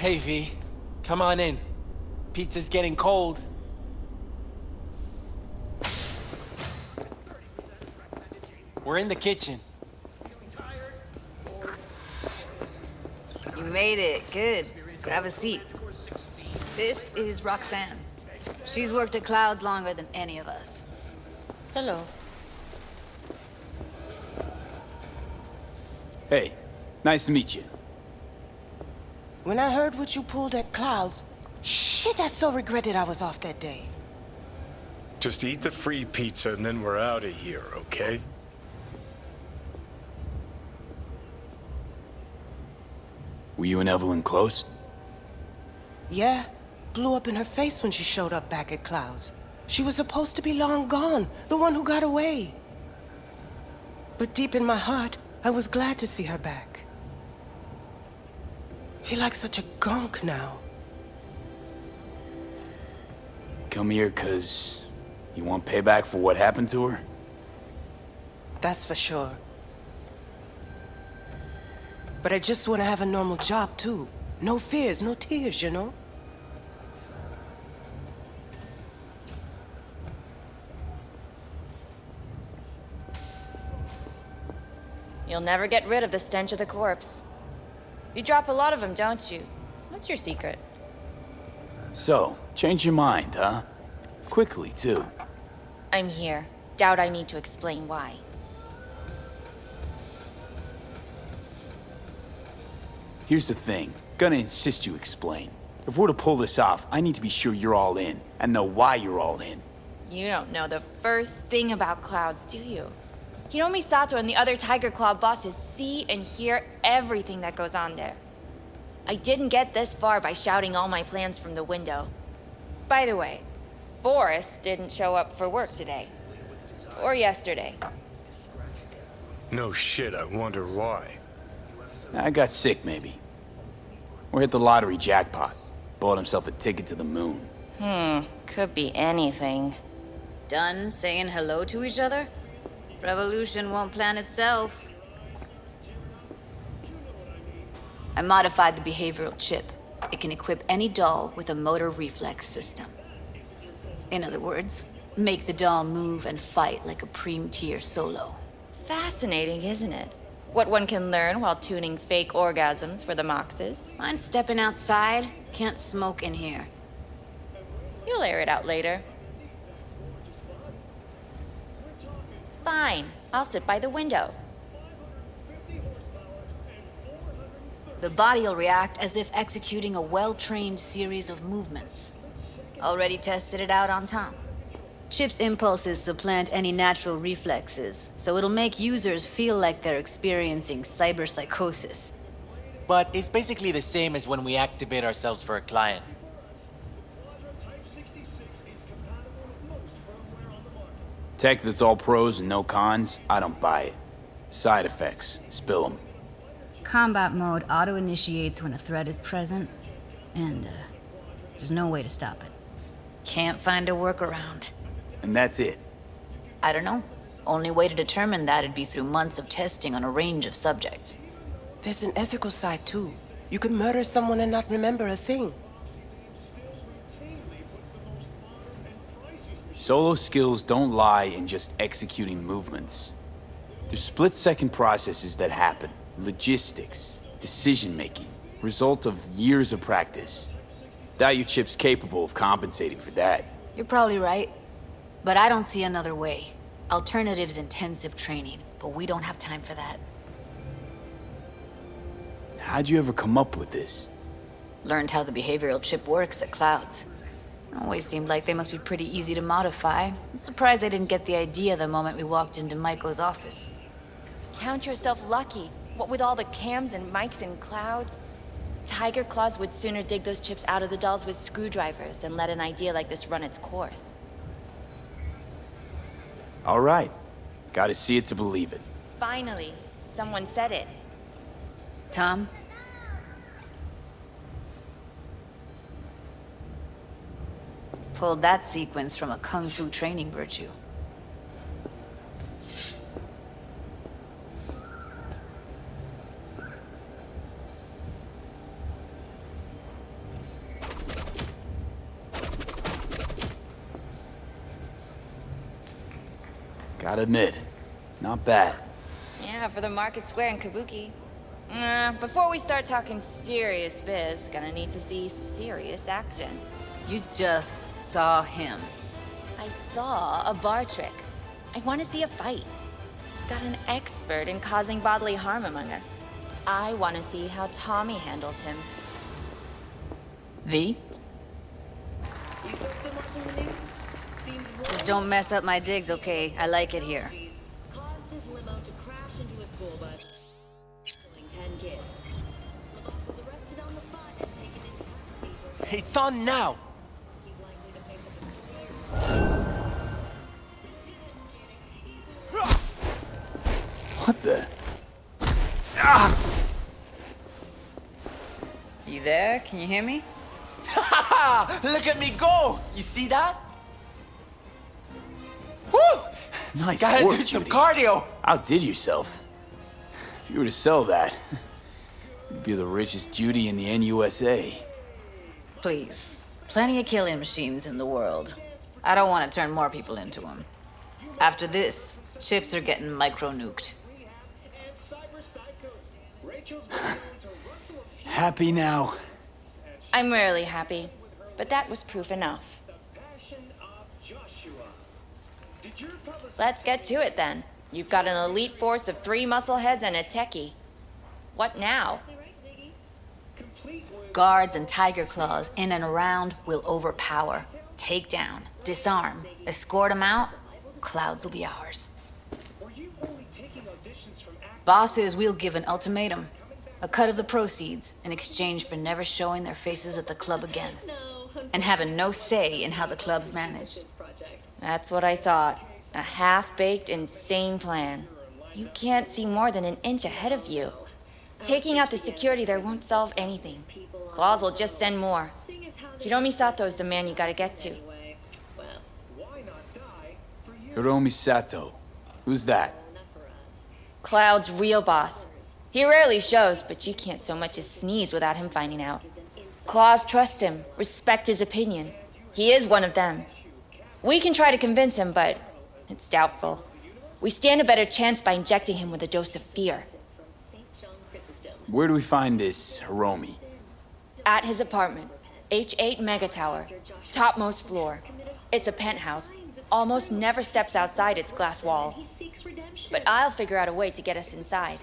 Hey, V. Come on in. Pizza's getting cold. We're in the kitchen. You made it. Good. Grab a seat. This is Roxanne. She's worked at Clouds longer than any of us. Hello. Hey, nice to meet you. When I heard what you pulled at Clouds, shit, I so regretted I was off that day. Just eat the free pizza and then we're out of here, okay? Were you and Evelyn close? Yeah, blew up in her face when she showed up back at Clouds. She was supposed to be long gone, the one who got away. But deep in my heart, I was glad to see her back. Feel like such a gunk now. Come here 'cause you want payback for what happened to her? That's for sure. But I just want to have a normal job, too. No fears, no tears, you know? You'll never get rid of the stench of the corpse. You drop a lot of them, don't you? What's your secret? So, change your mind, huh? Quickly, too. I'm here. Doubt I need to explain why. Here's the thing. Gonna insist you explain. If we're to pull this off, I need to be sure you're all in, and know why you're all in. You don't know the first thing about Clouds, do you? You know Misato and the other Tiger Claw bosses see and hear everything that goes on there. I didn't get this far by shouting all my plans from the window. By the way, Forrest didn't show up for work today. Or yesterday. No shit, I wonder why. I got sick, maybe. Or hit the lottery jackpot. Bought himself a ticket to the moon. Could be anything. Done saying hello to each other? Revolution won't plan itself. I modified the behavioral chip. It can equip any doll with a motor reflex system. In other words, make the doll move and fight like a Preem-tier solo. Fascinating, isn't it? What one can learn while tuning fake orgasms for the Moxes. Mind stepping outside? Can't smoke in here. You'll air it out later. Fine, I'll sit by the window. The body'll react as if executing a well-trained series of movements. Already tested it out on Tom. Chip's impulses supplant any natural reflexes, so it'll make users feel like they're experiencing cyberpsychosis. But it's basically the same as when we activate ourselves for a client. Tech that's all pros and no cons, I don't buy it. Side effects, spill them. Combat mode auto-initiates when a threat is present, and there's no way to stop it. Can't find a workaround. And that's it. I don't know. Only way to determine that'd be through months of testing on a range of subjects. There's an ethical side, too. You could murder someone and not remember a thing. Solo skills don't lie in just executing movements. There's split-second processes that happen. Logistics, decision-making, result of years of practice. Doubt your chip's capable of compensating for that. You're probably right. But I don't see another way. Alternative's intensive training, but we don't have time for that. How'd you ever come up with this? Learned how the behavioral chip works at Clouds. Always seemed like they must be pretty easy to modify. I'm surprised I didn't get the idea the moment we walked into Maiko's office. Count yourself lucky. What with all the cams and mics and Clouds? Tiger Claws would sooner dig those chips out of the dolls with screwdrivers than let an idea like this run its course. All right. Gotta see it to believe it. Finally, someone said it. Tom? Pulled that sequence from a kung fu training virtue. Gotta admit, not bad. Yeah, for the market square in Kabuki. Before we start talking serious biz, gonna need to see serious action. You just saw him. I saw a bar trick. I want to see a fight. Got an expert in causing bodily harm among us. I want to see how Tommy handles him. V? Just don't mess up my digs, okay? I like it here. Caused his limo to crash into a school bus, killing 10 kids. LaBoff was arrested on the spot and taken into custody for It's on now. he's likely to face up What the? You there? Can you hear me? Look at me go! You see that? Woo! Nice Gotta work, do some Judy. cardio. Outdid yourself. If you were to sell that, you'd be the richest Judy in the NUSA. Please. Plenty of killing machines in the world. I don't want to turn more people into them. After this, chips are getting micro-nuked. Happy now. I'm rarely happy, but that was proof enough. Let's get to it then. You've got an elite force of 3 muscleheads and a techie. What now? Guards and tiger claws in and around will overpower, take down, disarm, escort them out. Clouds will be ours. Bosses, we'll give an ultimatum. A cut of the proceeds in exchange for never showing their faces at the club again. And having no say in how the club's managed. That's what I thought. A half-baked, insane plan. You can't see more than an inch ahead of you. Taking out the security there won't solve anything. Claws will just send more. Hiromi Sato's the man you gotta get to. Hiromi Sato. Who's that? Cloud's real boss. He rarely shows, but you can't so much as sneeze without him finding out. Claws trust him, respect his opinion. He is one of them. We can try to convince him, but it's doubtful. We stand a better chance by injecting him with a dose of fear. Where do we find this Hiromi? At his apartment, H8 Mega Tower, topmost floor. It's a penthouse. Almost never steps outside its glass walls. But I'll figure out a way to get us inside.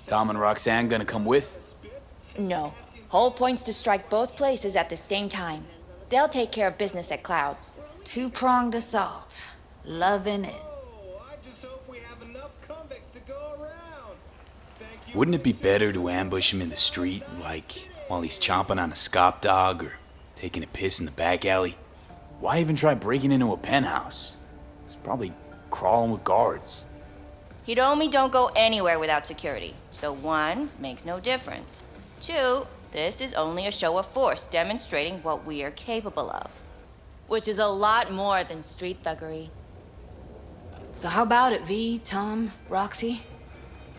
Tom and Roxanne gonna come with? No. Whole point's to strike both places at the same time. They'll take care of business at Clouds. Two-pronged assault. Loving it. Wouldn't it be better to ambush him in the street, like while he's chomping on a scop dog or taking a piss in the back alley? Why even try breaking into a penthouse? He's probably crawling with guards. Hiromi don't go anywhere without security. So 1, makes no difference. 2, this is only a show of force demonstrating what we are capable of. Which is a lot more than street thuggery. So how about it, V, Tom, Roxy?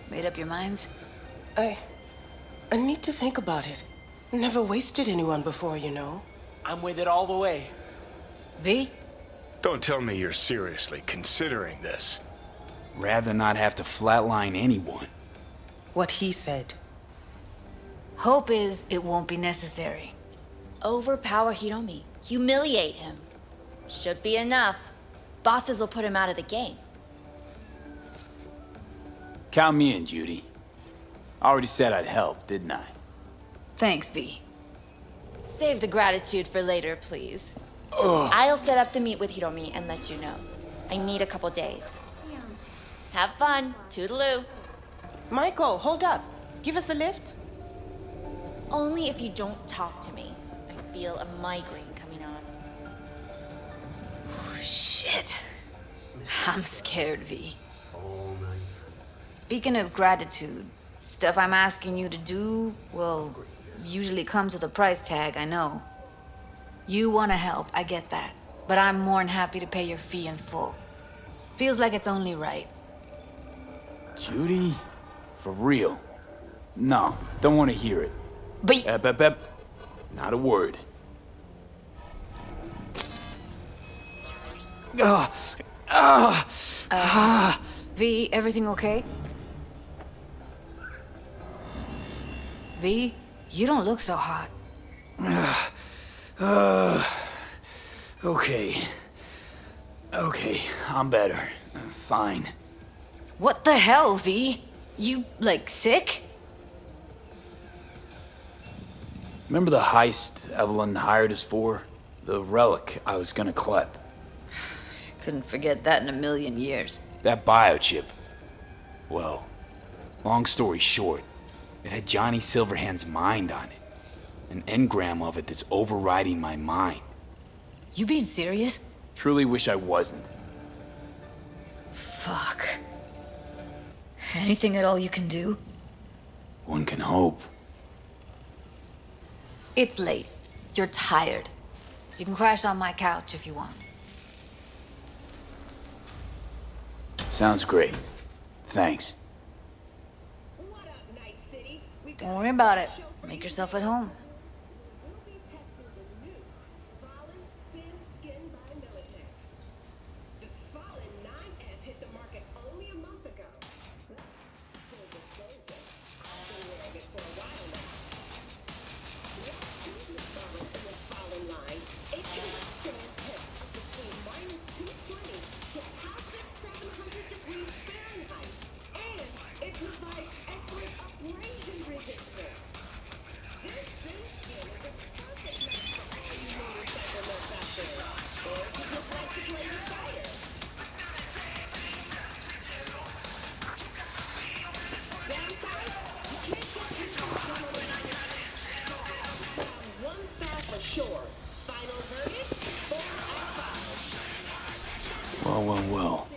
Made up your minds? I need to think about it. Never wasted anyone before, you know. I'm with it all the way. V? Don't tell me you're seriously considering this. Rather not have to flatline anyone. What he said. Hope is it won't be necessary. Overpower Hiromi. Humiliate him. Should be enough. Bosses will put him out of the game. Count me in, Judy. I already said I'd help, didn't I? Thanks, V. Save the gratitude for later, please. I'll set up the meet with Hiromi and let you know. I need a couple days. Have fun. Toodaloo. Michael, hold up. Give us a lift. Only if you don't talk to me. I feel a migraine coming on. Shit. I'm scared, V. Speaking of gratitude, stuff I'm asking you to do, well, usually comes with a price tag, I know. You want to help, I get that. But I'm more than happy to pay your fee in full. Feels like it's only right. Judy? For real? No, don't want to hear it. But Ep. Not a word. V, everything okay? V, you don't look so hot. Okay. Okay, I'm better. Fine. What the hell, V? You, like, sick? Remember the heist Evelyn hired us for? The relic I was gonna collect. Couldn't forget that in a million years. That biochip. Well, long story short, it had Johnny Silverhand's mind on it. An engram of it that's overriding my mind. You being serious? Truly wish I wasn't. Fuck. Anything at all you can do? One can hope. It's late. You're tired. You can crash on my couch if you want. Sounds great. Thanks. Don't worry about it. Make yourself at home. Well.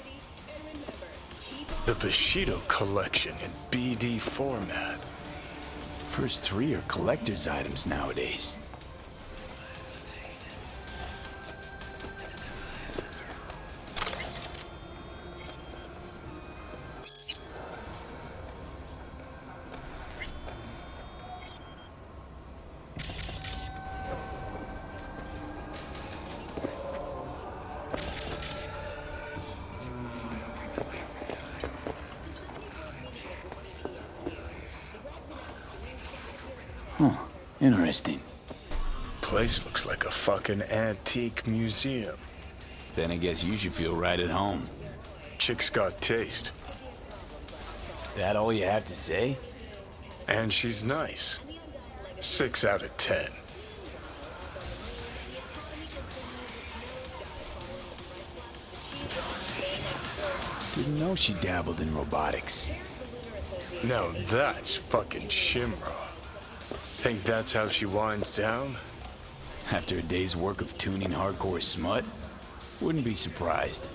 The Bushido collection in BD format. First three are collector's items nowadays. Interesting. Place looks like a fucking antique museum. Then I guess you should feel right at home. Chick's got taste. That all you have to say? And she's nice. 6 out of 10. Didn't know she dabbled in robotics. Now that's fucking Shimra. Think that's how she winds down? After a day's work of tuning hardcore smut? Wouldn't be surprised.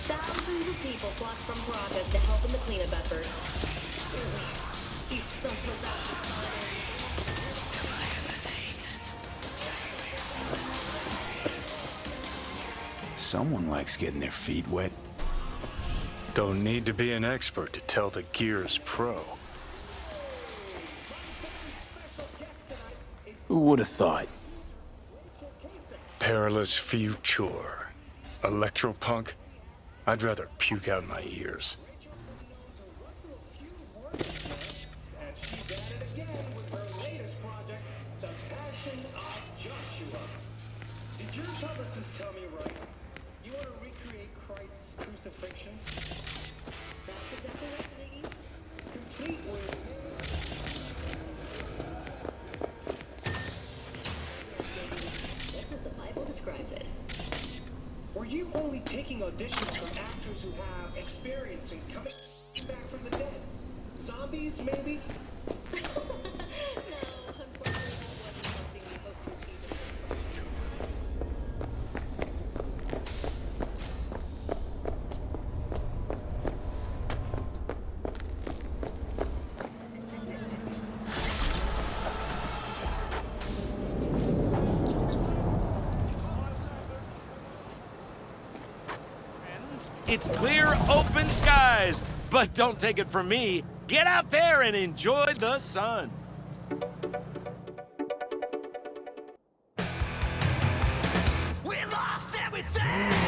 Thousands of people flocked from Caracas to help in the cleanup effort. He's so Someone likes getting their feet wet. Don't need to be an expert to tell the gear's pro. Who would have thought? Perilous future. Electropunk? I'd rather puke out my ears. Did your publicist tell me right? You want to recreate Christ's crucifixion? That's exactly right, Ziggy. Complete with... Just as the Bible describes it. Were you only taking auditions from actors who have experience in coming back from the dead? Zombies, maybe? No, unfortunately, that wasn't something we hoped to achieve. means it's clear, open skies. But don't take it from me. Get out there and enjoy the sun. We lost everything!